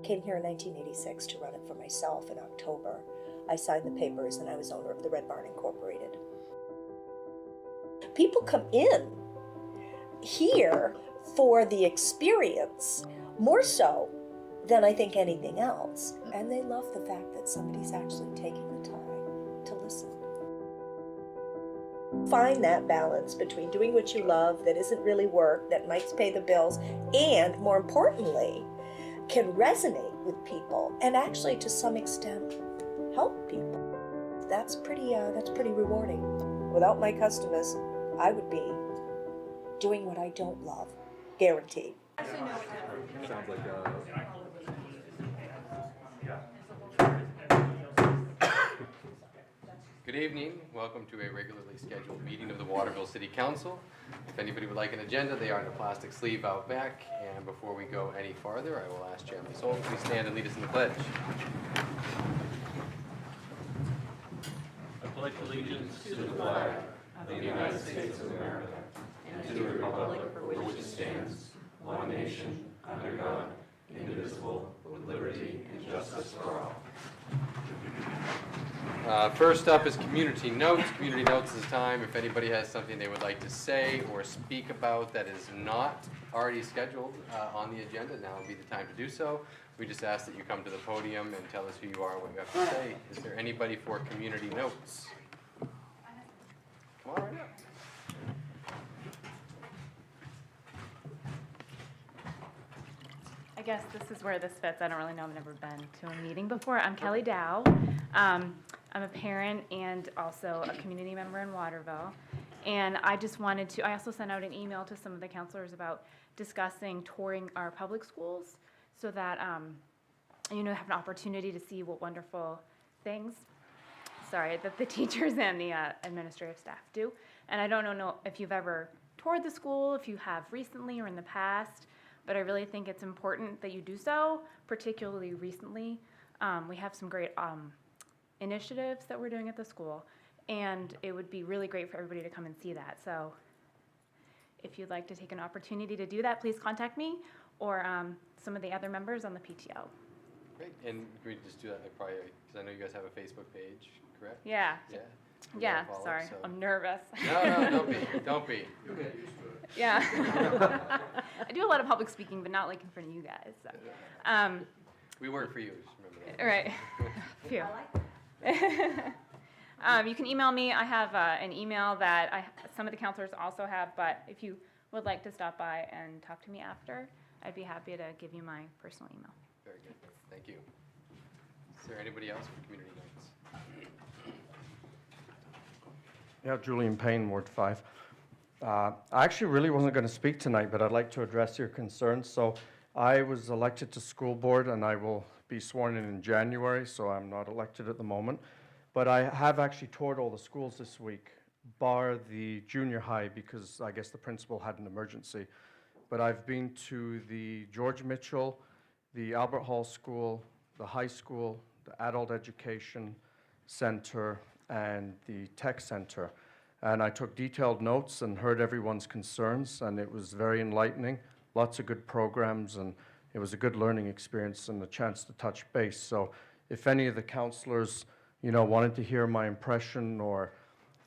Came here in 1986 to run it for myself in October. I signed the papers and I was owner of the Red Barn Incorporated. People come in here for the experience, more so than I think anything else. And they love the fact that somebody's actually taking the time to listen. Find that balance between doing what you love that isn't really work, that might pay the bills, and more importantly, can resonate with people and actually to some extent help people. That's pretty rewarding. Without my customers, I would be doing what I don't love, guaranteed. Sounds like Good evening. Welcome to a regularly scheduled meeting of the Waterville City Council. If anybody would like an agenda, they are in a plastic sleeve out back. And before we go any farther, I will ask Chairman Sol to please stand and lead us in the pledge. I pledge allegiance to the flag of the United States of America and to the republic for which it stands, one nation, under God, indivisible, with liberty and justice for all. First up is community notes. Community notes is time if anybody has something they would like to say or speak about that is not already scheduled on the agenda. Now would be the time to do so. We just ask that you come to the podium and tell us who you are and what you have to say. Is there anybody for community notes? Come on right up. I guess this is where this fits. I don't really know. I've never been to a meeting before. I'm Kelly Dow. I'm a parent and also a community member in Waterville. And I just wanted to, I also sent out an email to some of the counselors about discussing touring our public schools so that, have an opportunity to see what wonderful things, that the teachers and the administrative staff do. And I don't know if you've ever toured the school, if you have recently or in the past, but I really think it's important that you do so, particularly recently. We have some great initiatives that we're doing at the school, and it would be really great for everybody to come and see that. So if you'd like to take an opportunity to do that, please contact me or some of the other members on the PTO. Great. And can we just do that probably, because I know you guys have a Facebook page, correct? Yeah. Yeah, sorry, so. I'm nervous. No, don't be. You'll get used to it. Yeah. I do a lot of public speaking, but not like in front of you guys. So. We work for you, just remember that. Right. Phew. You can email me. I have an email that some of the counselors also have, but if you would like to stop by and talk to me after, I'd be happy to give you my personal email. Very good. Thank you. Is there anybody else for community notes? Yeah, Julian Payne, Ward 5. I actually really wasn't going to speak tonight, but I'd like to address your concerns. So I was elected to school board, and I will be sworn in January, so I'm not elected at the moment. But I have actually toured all the schools this week, bar the junior high, because I guess the principal had an emergency. But I've been to the George Mitchell, the Albert Hall School, the high school, the adult education center, and the tech center. And I took detailed notes and heard everyone's concerns, and it was very enlightening. Lots of good programs, and it was a good learning experience and a chance to touch base. So if any of the counselors, wanted to hear my impression or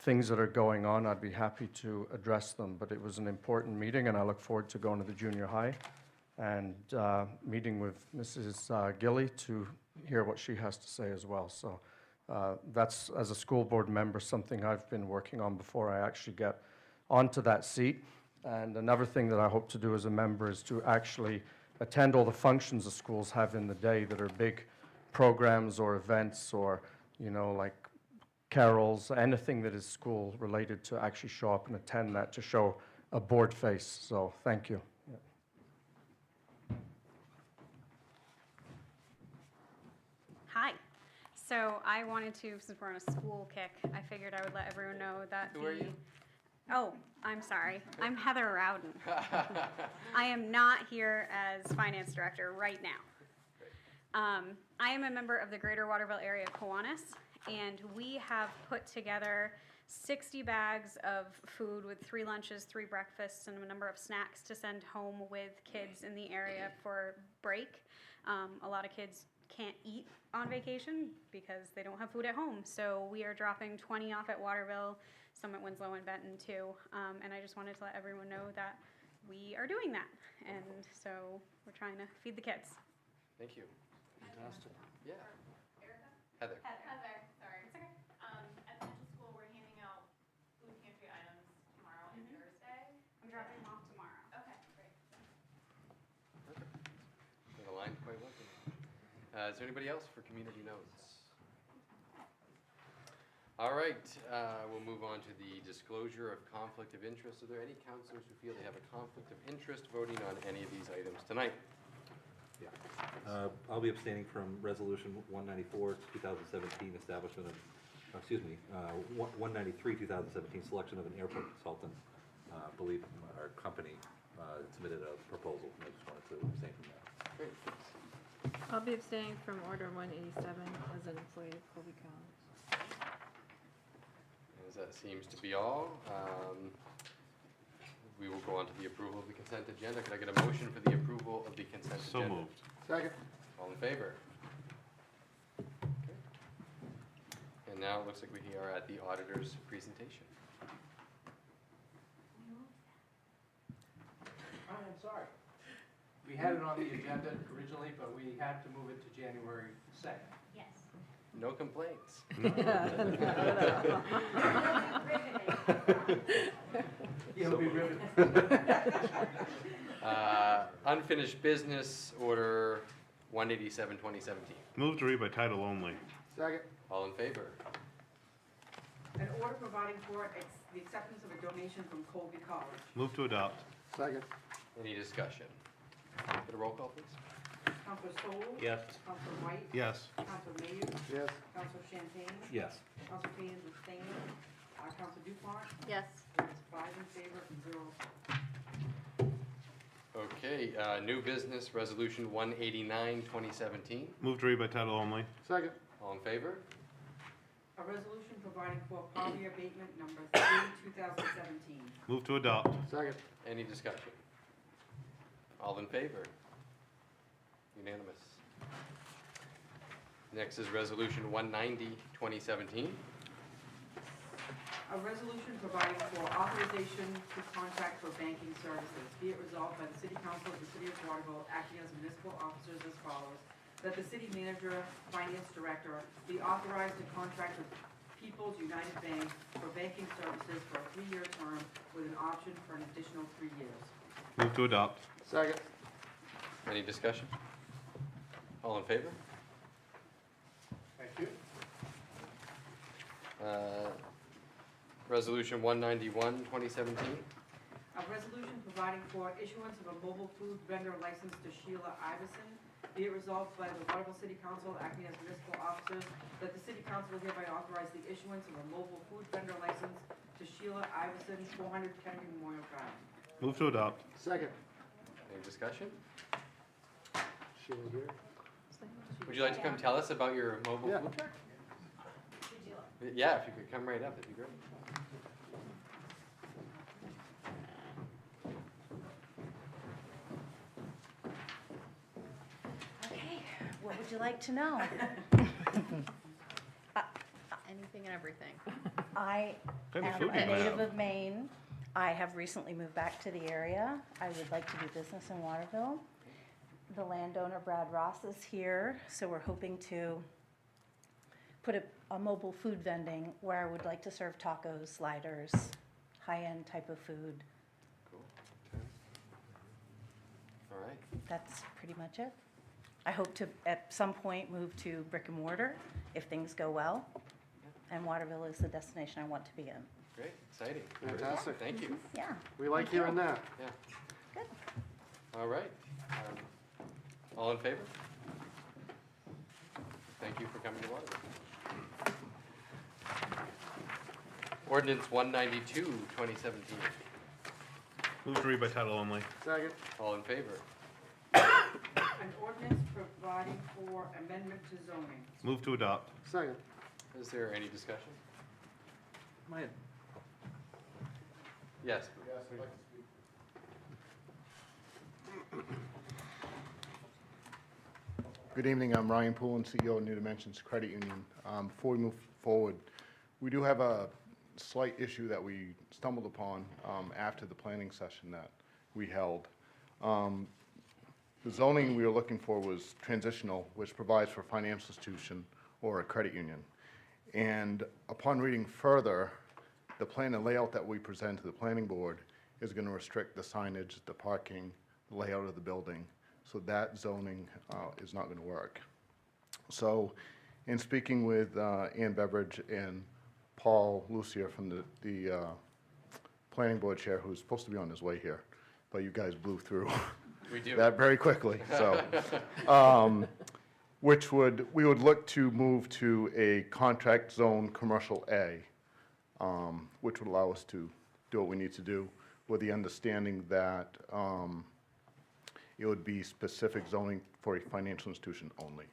things that are going on, I'd be happy to address them. But it was an important meeting, and I look forward to going to the junior high and meeting with Mrs. Gilly to hear what she has to say as well. So that's, as a school board member, something I've been working on before I actually get onto that seat. And another thing that I hope to do as a member is to actually attend all the functions the schools have in the day that are big programs or events or, like carols, anything that is school related, to actually show up and attend that to show a board face. So thank you. Hi. So I wanted to, since we're on a school kick, I figured I would let everyone know that Who are you? Oh, I'm sorry. I'm Heather Rowden. I am not here as finance director right now. I am a member of the Greater Waterville Area Kiwanis, and we have put together 60 bags of food with 3 lunches, 3 breakfasts, and a number of snacks to send home with kids in the area for break. A lot of kids can't eat on vacation because they don't have food at home. So we are dropping 20 off at Waterville, some at Winslow and Benton too. And I just wanted to let everyone know that we are doing that. And so we're trying to feed the kids. Thank you. Fantastic. Yeah. Erica? Heather. Heather, sorry. It's okay. At the middle school, we're handing out food pantry items tomorrow and Thursday. I'm dropping them off tomorrow. Okay, great. It aligned quite well. Is there anybody else for community notes? All right, we'll move on to the disclosure of conflict of interest. Are there any counselors who feel they have a conflict of interest voting on any of these items tonight? Yeah. I'll be abstaining from Resolution 194, 2017, establishment of, 193, 2017, selection of an airport consultant. I believe our company submitted a proposal. I just wanted to abstain from that. Great. I'll be abstaining from Order 187 as an employee of Colby College. As that seems to be all, we will go on to the approval of the consent agenda. Could I get a motion for the approval of the consent So agenda? moved. Second. All in favor? Okay. And now it looks like we are at the auditor's presentation. I'm sorry. We had it on the agenda originally, but we had to move it to January 2nd. Yes. No complaints. It'll be riveted. Unfinished business order 187, 2017. Move to read by title only. Second. All in favor? An order providing for the acceptance of a donation from Colby College. Move to adopt. Second. Any discussion? Get a roll call, please. Counselor Sol. Yes. Counselor White. Yes. Counselor Mayhew. Yes. Counselor Champagne. Yes. Counselor Payne is abstaining. Counselor Dupont. Yes. It's 5 in favor and 0 opposed. Okay, new business resolution 189, 2017. Move to read by title only. Second. All in favor? A resolution providing for poverty abatement number 3, 2017. Move to adopt. Second. Any discussion? All in favor? Unanimous. Next is resolution 190, 2017. A resolution providing for authorization to contract for banking services. Be it resolved by the City Council of the City of Waterville, acting as municipal officers as follows. That the city manager, finance director be authorized to contract with People's United Bank for banking services for a 3-year term with an option for an additional 3 years. Move to adopt. Second. Any discussion? All in favor? Thank you. Resolution 191, 2017. A resolution providing for issuance of a mobile food vendor license to Sheila Iverson. Be it resolved by the Waterville City Council, acting as municipal officers, that the City Council hereby authorize the issuance of a mobile food vendor license to Sheila Iverson, 400 Kennedy Memorial Drive. Move to adopt. Second. Any discussion? Sheila here. Would you like to come tell us about your mobile Yeah. food truck? Yeah, if you could come right up, that'd be great. Okay, what would you like to know? Anything and everything. I What kind of am food do a you native have? of Maine. I have recently moved back to the area. I would like to do business in Waterville. The landowner, Brad Ross, is here, so we're hoping to put a mobile food vending where I would like to serve tacos, sliders, high-end type of food. Cool. Okay. All right. That's pretty much it. I hope to, at some point, move to brick and mortar if things go well. And Waterville is the destination I want to be in. Great, exciting. Fantastic. Thank you. Yeah. We like hearing that. Yeah. Good. All right. All in favor? Thank you for coming to Waterville. Ordinance 192, 2017. Move to read by title only. Second. All in favor? An ordinance providing for amendment to zoning. Move to adopt. Second. Is there any discussion? Yes. Good evening, I'm Ryan Poulin, CEO of New Dimensions Credit Union. Before we move forward, we do have a slight issue that we stumbled upon after the planning session that we held. The zoning we were looking for was transitional, which provides for a financial institution or a credit union. And upon reading further, the plan and layout that we present to the planning board is going to restrict the signage, the parking, the layout of the building. So that zoning is not going to work. So in speaking with Ann Beveridge and Paul Lucier from the planning board chair, who's supposed to be on his way here, but you guys blew through We do. that very quickly. So, we would look to move to a contract zone commercial A, which would allow us to do what we need to do with the understanding that it would be specific zoning for a financial institution only.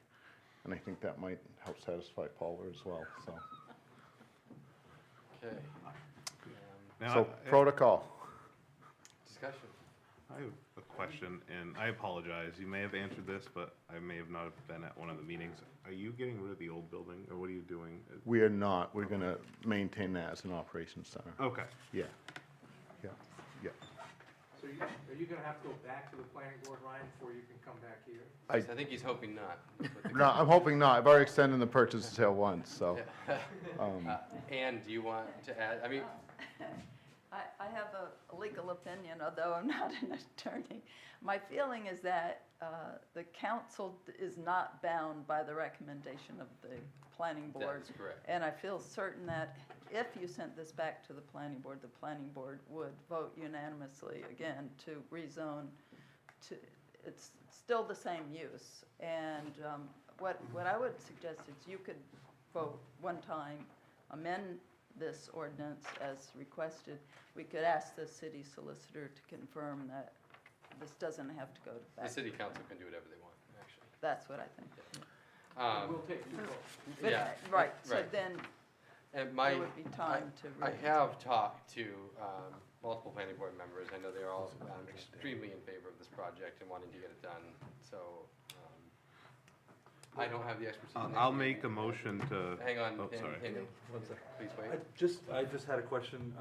And I think that might help satisfy Paula as well, so. Okay. Now, So protocol. Discussion. I have a question, and I apologize. You may have answered this, but I may have not been at one of the meetings. Are you getting rid of the old building, or what are you doing? We are not, we're gonna maintain that as an operations center. Okay. Yeah, yeah, yeah. So are you gonna have to go back to the planning board, Ryan, before you can come back here? I think he's hoping not. No, I'm hoping not. I've already extended the purchase and sale once, so. Ann, do you want to add, I mean, I have a legal opinion, although I'm not an attorney. My feeling is that the council is not bound by the recommendation of the planning board. that's correct. And I feel certain that if you sent this back to the planning board would vote unanimously again to rezone to, it's still the same use. And what I would suggest is you could vote one time, amend this ordinance as requested. We could ask the city solicitor to confirm that this doesn't have to go to the back. city council can do whatever they want, actually. That's what I think. We'll take you both. But- Yeah. Right, so Right. then And my, there would be time to. I really- have talked to multiple planning board members. I know they're all extremely in favor of this project and wanting to get it done. So I don't have the expertise. in I'll that. make a motion to. Hang on, Oh, sorry. please wait. I just had a question.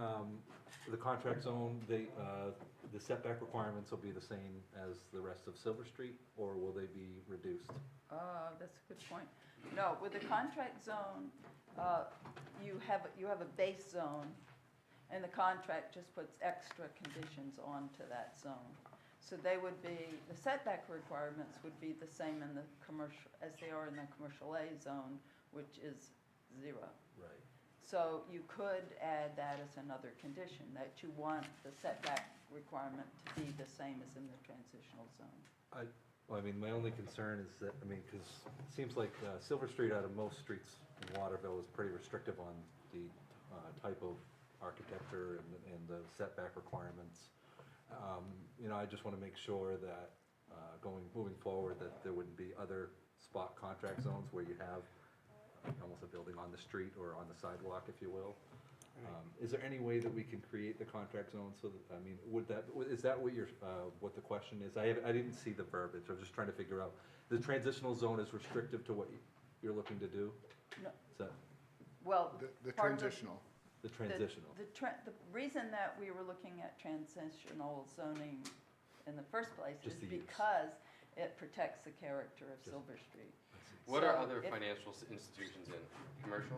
The contract zone, the setback requirements will be the same as the rest of Silver Street, or will they be reduced? That's a good point. No, with the contract zone, you have a base zone, and the contract just puts extra conditions onto that zone. So they would be, the setback requirements would be the same in the commercial, as they are in the commercial A zone, which is 0. Right. So you could add that as another condition, that you want the setback requirement to be the same as in the transitional zone. Well, I mean, my only concern is that, I mean, because it seems like Silver Street out of most streets in Waterville is pretty restrictive on the type of architecture and the setback requirements. I just want to make sure that moving forward, that there wouldn't be other spot contract zones where you have almost a building on the street or on the sidewalk, if you will. Is there any way that we can create the contract zone so that, I mean, is that what the question is? I didn't see the verbiage. I'm just trying to figure out. The transitional zone is restrictive to what you're looking to do? No. Is that Well, The part of transitional. the transitional? The reason that we were looking at transitional zoning in the first place is Just the use. because it protects the character of Silver Street. What are So other if- financial institutions in? Commercial?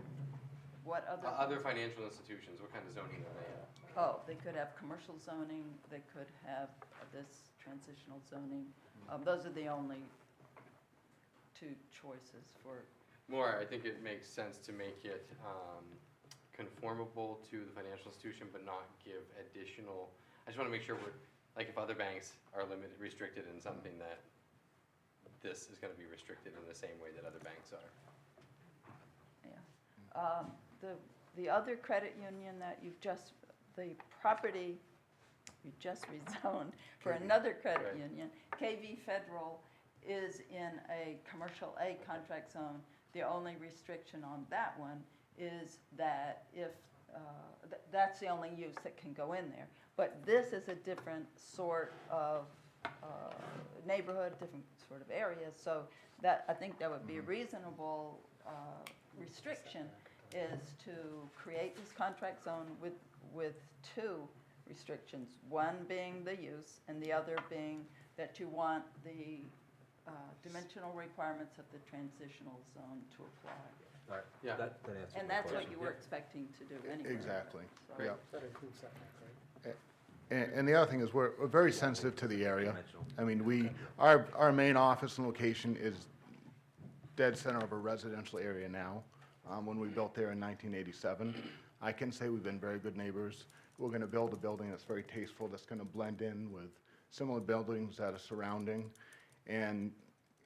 What other? Other financial institutions, what kind of zoning are they in? Oh, they could have commercial zoning, they could have this transitional zoning. Those are the only two choices for, More, I think it makes sense to make it conformable to the financial institution, but not give additional, I just want to make sure we're, like if other banks are restricted in something, that this is going to be restricted in the same way that other banks are. yeah. The other credit union that the property you just rezoned for another credit Right. union, KV Federal, is in a commercial A contract zone. The only restriction on that one is that if that's the only use that can go in there. But this is a different sort of neighborhood, different sort of area, so that, I think that would be a reasonable restriction, is to create this contract zone with two restrictions. One being the use, and the other being that you want the dimensional requirements of the transitional zone to apply. All right, Yeah. that answers my And that's what question. you were expecting to do anyway. Exactly, So- yeah. That includes setbacks, right? And the other thing is, we're very sensitive to the area. Dimensional. I mean, our main office and location is dead center of a residential area now. When we built there in 1987, I can say we've been very good neighbors. We're gonna build a building that's very tasteful, that's gonna blend in with similar buildings that are surrounding. And,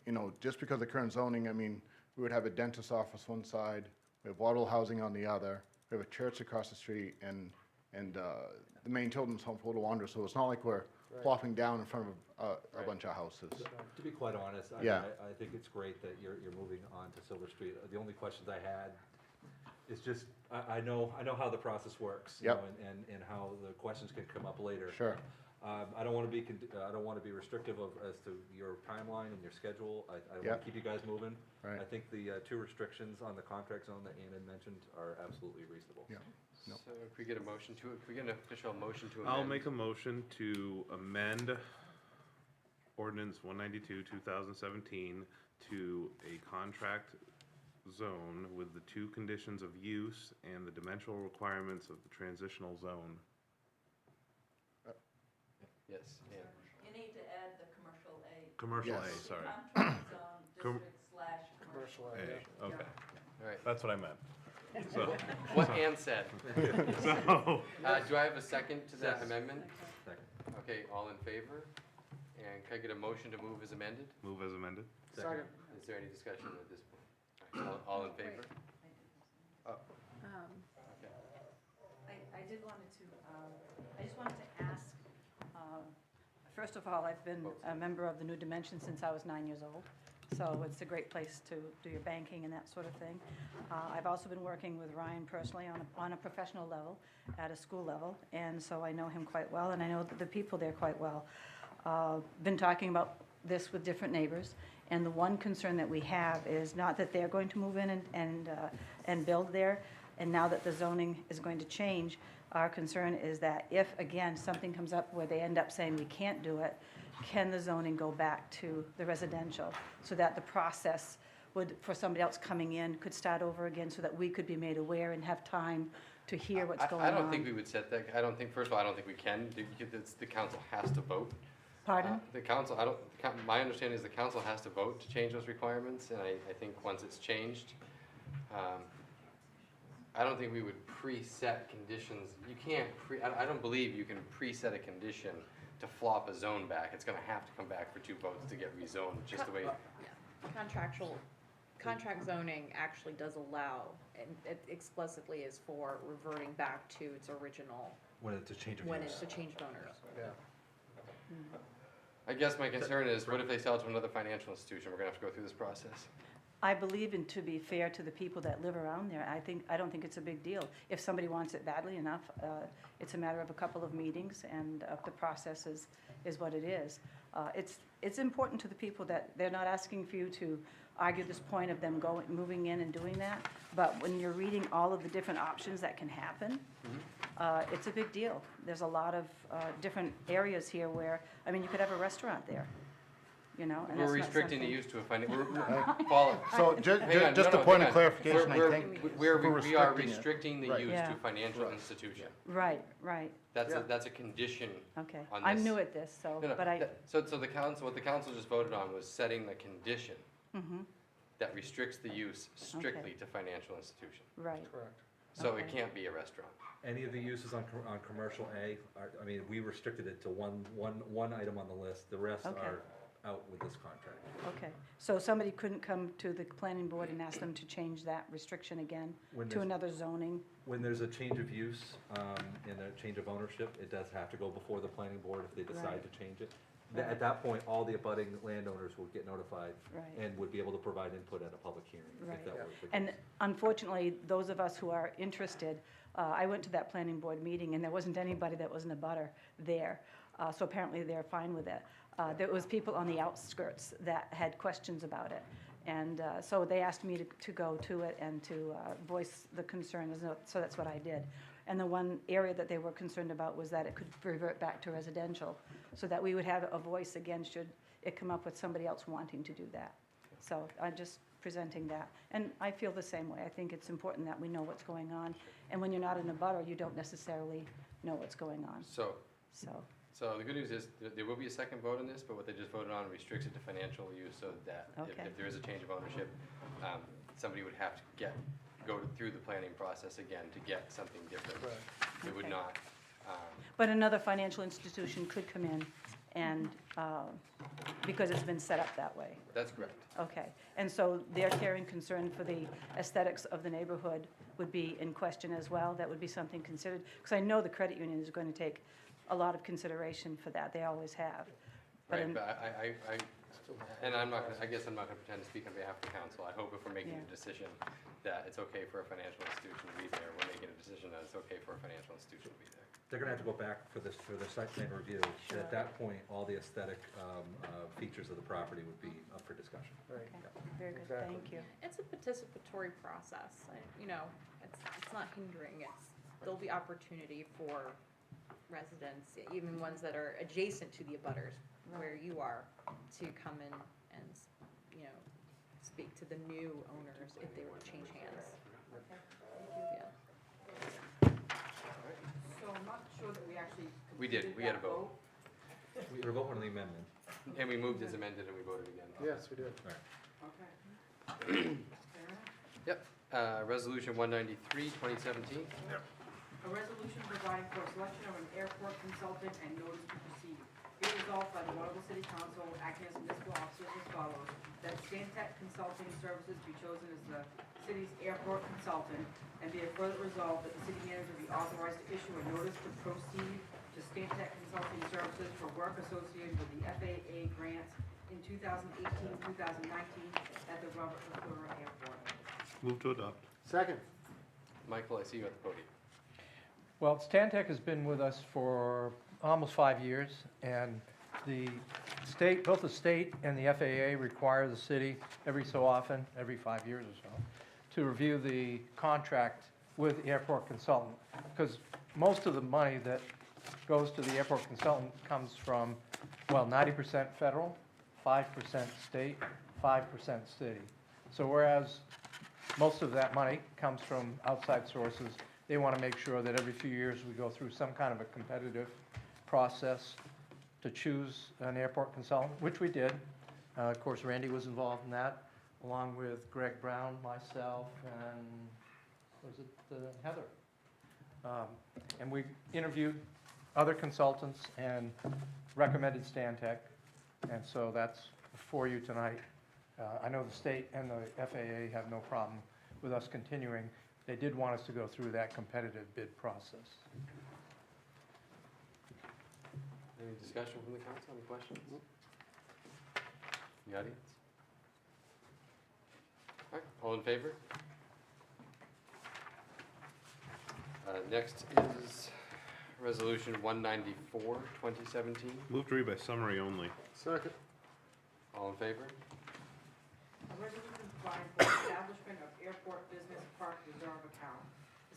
you know, just because of current zoning, I mean, we would have a dentist's office one side, we have Waterville housing on the other, we have a church across the street, and the main children's home for Little Wanderers, so it's not like we're plopping down in front of a bunch of houses. To be quite honest, Yeah. I think it's great that you're moving on to Silver Street. The only questions I had is just, I know how the process works. you Yep. know, and how the questions can come up later. Sure. I don't want to be, I don't want to be restrictive as to your timeline and your schedule. I want Yep. to keep you guys moving. Right. I think the two restrictions on the contract zone that Ann had mentioned are absolutely reasonable. Yeah. No. So if we get a motion to, if we get an official motion to amend. I'll make a motion to amend ordinance 192, 2017 to a contract zone with the two conditions of use and the dimensional requirements of the transitional zone. Yes, yeah. You need to add the commercial A. Commercial A, Yes. sorry. Contract zone, Com- district/commercial. Commercial A, area. okay. All right. That's what I meant. So, What Ann said. so, Do I have a second to that Yes. amendment? Second. Okay, all in favor? And can I get a motion to move as amended? move as amended. Second. Is there any discussion at this point? All right, all in favor? Oh, okay. I did wanted to, I just wanted to ask, first of all, I've been a member of the New Dimension since I was 9 years old, so it's a great place to do your banking and that sort of thing. I've also been working with Ryan personally on a professional level, at a school level, and so I know him quite well, and I know the people there quite well. Been talking about this with different neighbors, and the one concern that we have is not that they're going to move in and build there, and now that the zoning is going to change, our concern is that if, again, something comes up where they end up saying we can't do it, can the zoning go back to the residential, so that the process would, for somebody else coming in, could start over again, so that we could be made aware and have time to hear what's going on? I don't think we would set that, I don't think, first of all, I don't think we can. The council has to vote. Pardon? The council, my understanding is the council has to vote to change those requirements, and I think once it's changed, I don't think we would preset conditions. You can't I don't believe you can preset a condition to flop a zone back. It's gonna have to come back for two votes to get rezoned, just the way. Contract zoning actually does allow, and it explicitly is for reverting back to its original, When it's a change of use. when it's a change of owners. Yeah. I guess my concern is, what if they sell it to another financial institution? We're gonna have to go through this process. I believe, and to be fair to the people that live around there, I don't think it's a big deal. If somebody wants it badly enough, it's a matter of a couple of meetings, and the process is what it is. It's important to the people that they're not asking for you to argue this point of them moving in and doing that, but when you're reading all of the different options that can happen, it's a big deal. There's a lot of different areas here where, I mean, you could have a restaurant there, you know? and We're that's not restricting the something- use to a follow. So Hang on, just no, a point hang of on. clarification, I We're- think. we for are restricting it. restricting the Right. use Yeah. to financial institution. Right, right, That's a condition. okay. On I'm this. new at this, so, No, no, but So the council, what the council just voted on was setting the condition mhm, that restricts the use strictly to financial institution. right. Correct. So it Okay. can't be a restaurant. Any of the uses on commercial A, I mean, we restricted it to one item on the list. The rest Okay. are out with this contract. Okay, so somebody couldn't come to the planning board and ask them to change that restriction again When to there's- another zoning? When there's a change of use and a change of ownership, it does have to go before the planning board if they decide Right. to change it. At that point, all the abutting landowners would get notified Right. and would be able to provide input at a public hearing, Right. if that were the And case. unfortunately, those of us who are interested, I went to that planning board meeting, and there wasn't anybody that wasn't a butter there. So apparently, they're fine with it. There was people on the outskirts that had questions about it. And so they asked me to go to it and to voice the concerns, so that's what I did. And the one area that they were concerned about was that it could revert back to residential, so that we would have a voice again should it come up with somebody else wanting to do that. So I'm just presenting that. And I feel the same way. I think it's important that we know what's going on. And when you're not in a butter, you don't necessarily know what's going on. So So, the good news is, there will be a second vote on this, but what they just voted on restricts it to financial use, so that Okay. if there is a change of ownership, somebody would have to go through the planning process again to get something different. It would Okay. not, but another financial institution could come in and, because it's been set up that way. that's correct. Okay, and so their care and concern for the aesthetics of the neighborhood would be in question as well? That would be something considered? Because I know the credit union is going to take a lot of consideration for that, they always have. Right, in- but and I guess I'm not gonna pretend to speak on behalf of the council. I hope if we're making Yeah. a decision that it's okay for a financial institution to be there, we're making a decision that it's okay for a financial institution to be there. They're gonna have to go back for the site plan review. And at that point, all the aesthetic features of the property would be up for discussion. Okay, very good, thank you. It's a participatory process, you know, it's not hindering, there'll be opportunity for residents, even ones that are adjacent to the abutters, where you are, to come in and, you know, speak to the new owners if they were to change hands. Yeah. So I'm not sure that we actually We did, completed we had a that vote. We were voting on the amendment. And we moved as amended and we voted again. Yes, we did. All right. Okay. Fair enough. Yep, resolution 193, 2017. A resolution providing for a selection of an airport consultant and notice to proceed. Be it resolved by the Waterville City Council, acting as municipal officers as follows, that Stantec Consulting Services be chosen as the city's airport consultant, and be it further resolved that the city manager be authorized to issue a notice to proceed to Stantec Consulting Services for work associated with the FAA grants in 2018, 2019 at the Robert McClure Airport. Move to adopt. Second. Michael, I see you at the podium. Well, Stantec has been with us for almost 5 years, and the state, both the state and the FAA require the city every so often, every 5 years or so, to review the contract with the airport consultant, because most of the money that goes to the airport consultant comes from, well, 90% federal, 5% state, 5% city. So whereas most of that money comes from outside sources, they want to make sure that every few years we go through some kind of a competitive process to choose an airport consultant, which we did. Of course, Randy was involved in that, along with Greg Brown, myself, and was it Heather? And we interviewed other consultants and recommended Stantec, and so that's for you tonight. I know the state and the FAA have no problem with us continuing. They did want us to go through that competitive bid process. Any discussion from the council, any questions? The audience? All right, all in favor? Next is resolution 194, 2017. Move to read by summary only. Second. All in favor? A resolution providing for establishment of airport business park reserve account.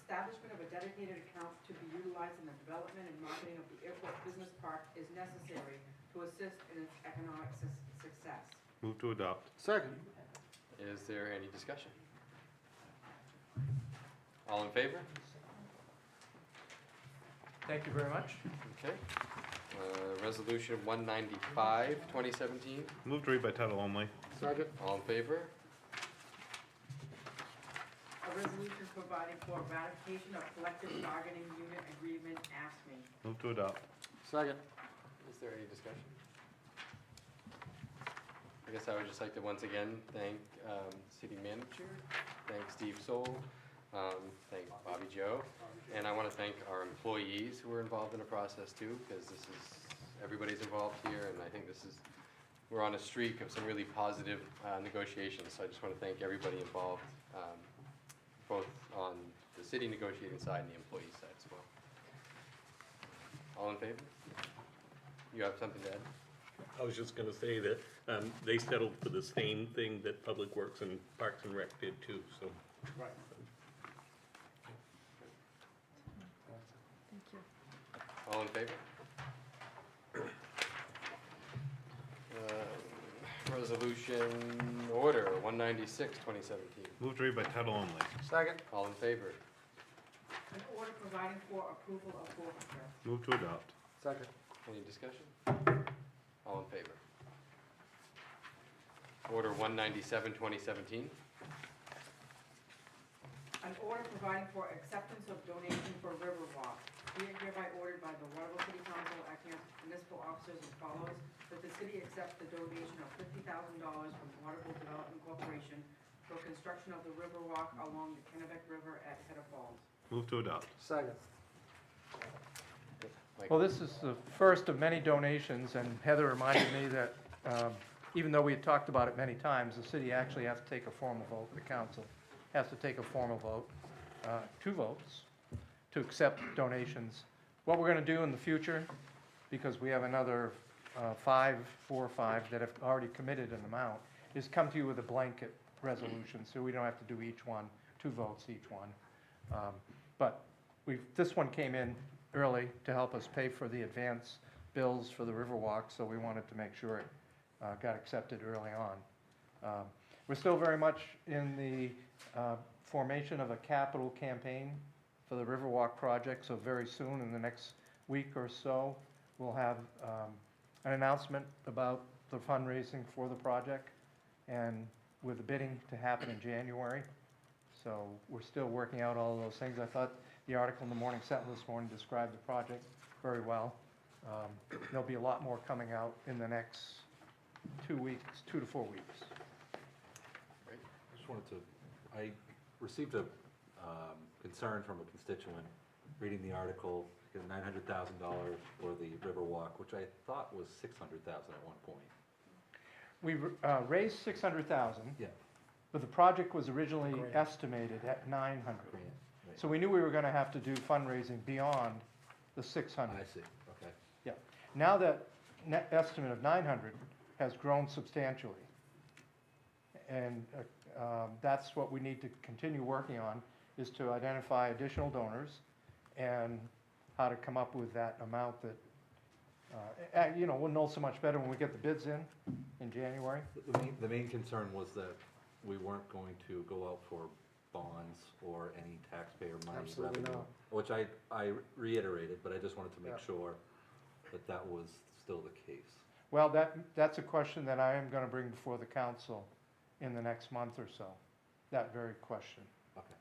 Establishment of a dedicated account to be utilized in the development and marketing of the airport business park is necessary to assist in its economic success. Move to adopt. Second. Is there any discussion? All in favor? Thank you very much. Okay. Resolution 195, 2017. Move to read by title only. Second. All in favor? A resolution providing for ratification of collective bargaining unit agreement, ASME. Move to adopt. Second. Is there any discussion? I guess I would just like to once again thank City Manager, thank Steve Soul, thank Bobby Joe, and I want to thank our employees who were involved in the process too, because this is, everybody's involved here, and I think this we're on a streak of some really positive negotiations, so I just want to thank everybody involved, both on the city negotiating side and the employee side as well. All in favor? You have something to add? I was just gonna say that, they settled for the same thing that Public Works and Parks and Rec did too, so. Right. Thank you. All in favor? Resolution order 196, 2017. Move to read by title only. Second. All in favor? An order providing for approval of forfeiture. Move to adopt. Second. Any discussion? All in favor? Order 197, 2017. An order providing for acceptance of donation for Riverwalk. Be it hereby ordered by the Waterville City Council acting as municipal officers as follows, that the city accepts the donation of $50,000 from Waterville Development Corporation for construction of the Riverwalk along the Kennebec River at Header Falls. Move to adopt. Second. Well, this is the first of many donations, and Heather reminded me that even though we had talked about it many times, the city actually has to take a formal vote, the council has to take a formal vote, 2 votes, to accept donations. What we're going to do in the future, because we have another 4 or 5 that have already committed an amount, is come to you with a blanket resolution, so we don't have to do each one, 2 votes each one. But this one came in early to help us pay for the advance bills for the Riverwalk, so we wanted to make sure it got accepted early on. We're still very much in the formation of a capital campaign for the Riverwalk project, so very soon, in the next week or so, we'll have an announcement about the fundraising for the project, and with the bidding to happen in January. So we're still working out all of those things. I thought the article in the Morning Sentinel this morning described the project very well. There'll be a lot more coming out in the next 2 weeks, 2 to 4 weeks. I just wanted to, I received a concern from a constituent reading the article, $900,000 for the Riverwalk, which I thought was $600,000 at one point. We raised 600,000. Yeah. But the project was originally estimated at 900. Right. So we knew we were going to have to do fundraising beyond the 600. I see, okay. Yeah. Now that net estimate of 900 has grown substantially. And that's what we need to continue working on, is to identify additional donors and how to come up with that amount that, we'll know so much better when we get the bids in January. The main concern was that we weren't going to go out for bonds or any taxpayer money Absolutely revenue. not. Which I reiterated, but I just wanted to make Yeah. sure that that was still the case. Well, that's a question that I am going to bring before the council in the next month or so, that very question. Okay.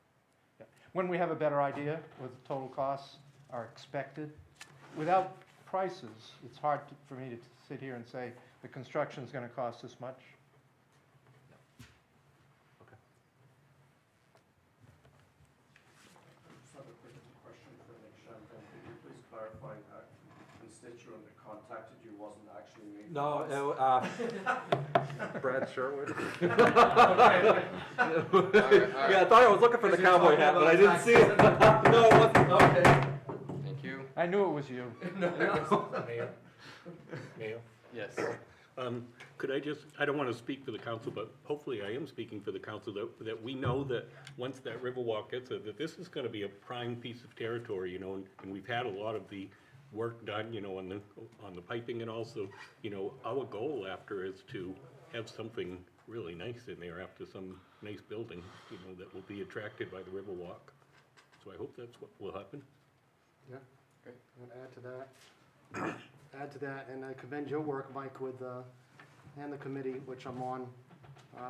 Yeah. When we have a better idea what the total costs are expected, without prices, it's hard for me to sit here and say the construction is going to cost this much. Okay. Just have a quick question for Nick Champagne. Could you please clarify that constituent that contacted you wasn't actually me? No, Brad Sherwood. Yeah, I thought I was looking for the cowboy hat, but I didn't see it. No, it wasn't, okay. Thank you. I knew it was you. Mayor? Yes. Could I just, I don't want to speak for the council, but hopefully I am speaking for the council, that we know that once that Riverwalk gets there, that this is going to be a prime piece of territory, and we've had a lot of the work done, on the piping, and also, our goal after is to have something really nice in there after some nice building, that will be attracted by the Riverwalk. So I hope that's what will happen. Yeah. Great. And add to that, and I commend your work, Mike, and the committee, which I'm on,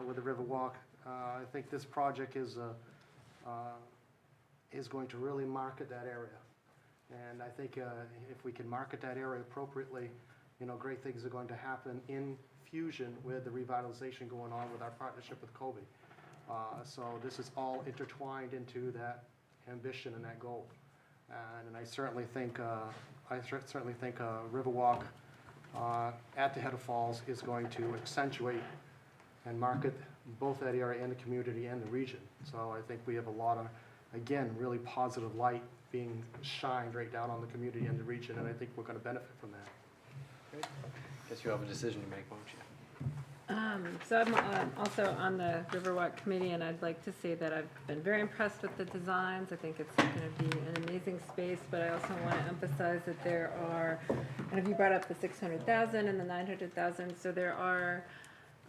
with the Riverwalk. I think this project is going to really market that area. And I think if we can market that area appropriately, great things are going to happen in fusion with the revitalization going on with our partnership with Kobe. So this is all intertwined into that ambition and that goal. And I certainly think Riverwalk at the head of falls is going to accentuate and market both that area and the community and the region. So I think we have a lot of, again, really positive light being shined right down on the community and the region, and I think we're going to benefit from that. Great. Guess you have a decision to make, won't you? So I'm also on the Riverwalk Committee, and I'd like to say that I've been very impressed with the designs. I think it's going to be an amazing space, but I also want to emphasize that there are, and if you brought up the 600,000 and the 900,000, so there are,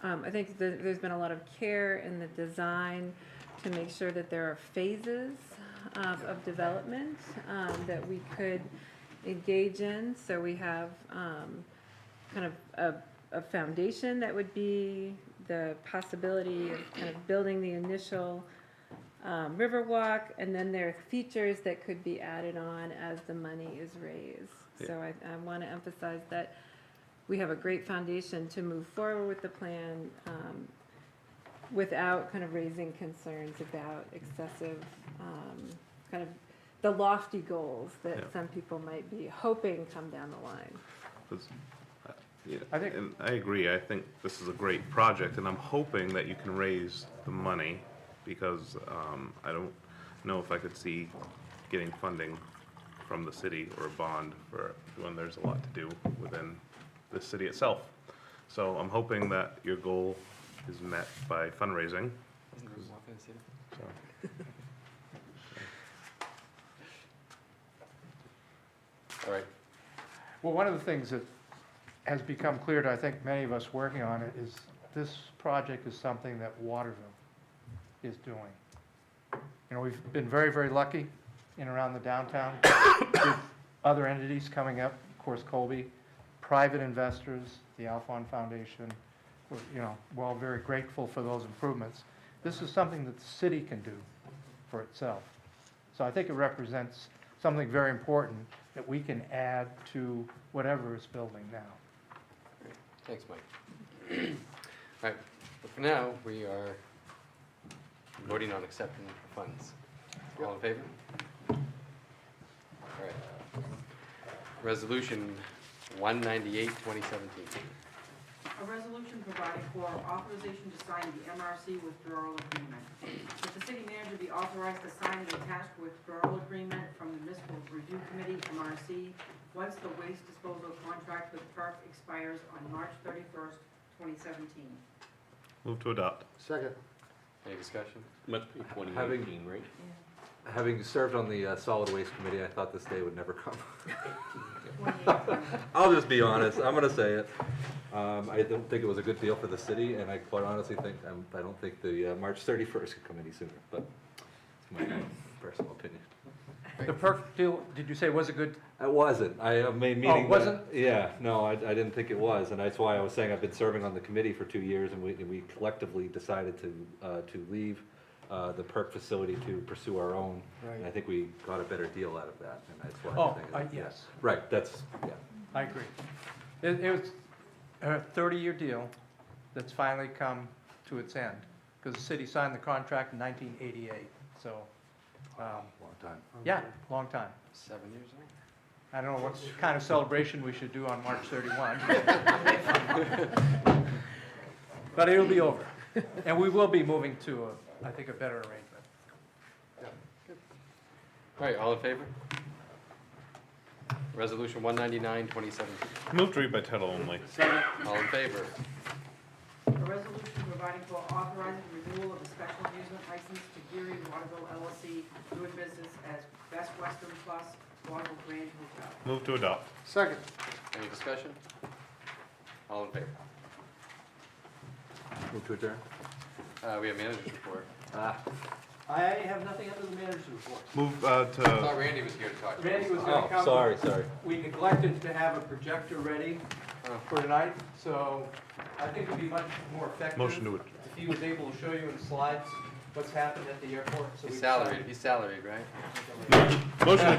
I think there's been a lot of care in the design to make sure that there are phases of development that we could engage in. So we have kind of a foundation that would be the possibility of kind of building the initial Riverwalk, and then there are features that could be added on as the money is raised. Yeah. So I want to emphasize that we have a great foundation to move forward with the plan without kind of raising concerns about excessive kind of the lofty goals that Yeah. some people might be hoping come down the line. Yeah, and I agree. I think this is a great project, and I'm hoping that you can raise the money, because I don't know if I could see getting funding from the city or a bond for when there's a lot to do within the city itself. So I'm hoping that your goal is met by fundraising. So. All right. Well, one of the things that has become clear to, I think, many of us working on it is this project is something that Waterville is doing. You know, we've been very, very lucky in and around the downtown with other entities coming up, of course, Colby, private investors, the Alphon Foundation. We're all very grateful for those improvements. This is something that the city can do for itself. So I think it represents something very important that we can add to whatever is building now. Great. Thanks, Mike. All right, but for now, we are voting on accepting funds. All in favor? All right. Resolution 198, 2017. A resolution providing for authorization to sign the MRC withdrawal agreement. That the city manager be authorized to sign the attached withdrawal agreement from the Municipal Review Committee, MRC, once the waste disposal contract with PERC expires on March 31st, 2017. Move to adopt. Second. Any discussion? Must be 2018, right? Having served on the Solid Waste Committee, I thought this day would never come. I'll just be honest, I'm gonna say it. I don't think it was a good deal for the city, and I quite honestly think, I don't think the March 31st could come any sooner, but it's my personal opinion. The PERC deal, did you say was it good? It wasn't. I made meeting. Oh, wasn't? Yeah, no, I didn't think it was, and that's why I was saying I've been serving on the committee for 2 years, and we collectively decided to leave the PERC facility to pursue our own. Right. And I think we got a better deal out of that, and that's why. Oh, I think yes. Right, that's, yeah. I agree. It was a 30-year deal that's finally come to its end, because the city signed the contract in 1988, so. Long time. Yeah, long time. 7 years now? I don't know what kind of celebration we should do on March 31. But it'll be over. And we will be moving to, I think, a better arrangement. All right, all in favor? Resolution 199, 2017. Move to read by title only. All in favor? A resolution providing for authorizing renewal of a special amusement license to Geary Waterville LLC, doing business as Best Western Plus Waterville Grand Hotel. Move to adopt. Second. Any discussion? All in favor? Move to adjourn. We have manager's report. I have nothing under the manager's report. Move I to, thought Randy was here to talk to us. Randy was gonna come. Sorry. We neglected to have a projector ready for tonight, so I think it'd be much more effective. Motion to it. If he was able to show you in slides what's happened at the airport. So He's we salaried, right? motion to